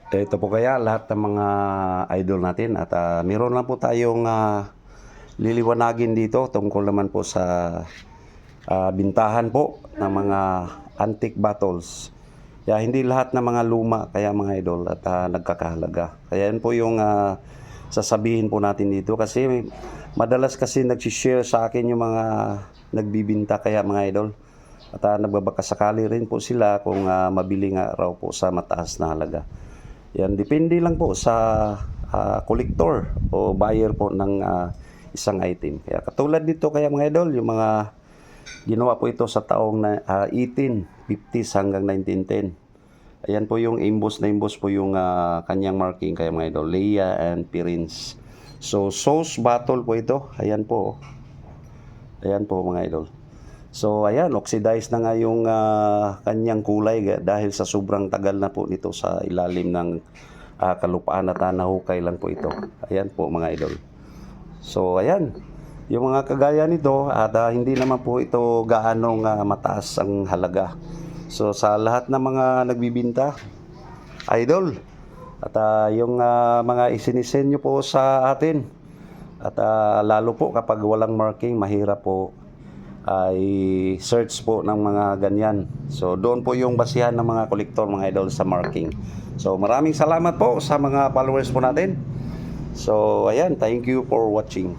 Ito po kaya lahat ng mga idol natin at meron lang po tayong liliwanagin dito tungkol naman po sa bintahan po ng mga antique bottles. Kaya hindi lahat ng mga luma kaya mga idol at nagkakahalaga. Kaya yan po yung sasabihin po natin dito kasi madalas kasi nagsishare sa akin yung mga nagbibinta kaya mga idol. At nagbabakasakali rin po sila kung mabili nga raw po sa mataas na halaga. Yan, depende lang po sa collector o buyer po ng isang item. Kaya katulad dito kaya mga idol, yung mga ginawa po ito sa taong 1850s hanggang 1910. Ayan po yung emboss na emboss po yung kanyang marking kaya mga idol, Leia and Pirins. So, sauce bottle po ito. Ayan po. Ayan po mga idol. So ayan, oxidized na nga yung kanyang kulay dahil sa sobrang tagal na po nito sa ilalim ng kalupaan at nahukay lang po ito. Ayan po mga idol. So ayan, yung mga kagaya nito at hindi naman po ito gaanong mataas ang halaga. So sa lahat ng mga nagbibinta, idol, at yung mga isinisenyo po sa atin at lalo po kapag walang marking, mahirap po ay search po ng mga ganyan. So doon po yung basihan ng mga kolektor mga idol sa marking. So maraming salamat po sa mga followers po natin. So ayan, thank you for watching.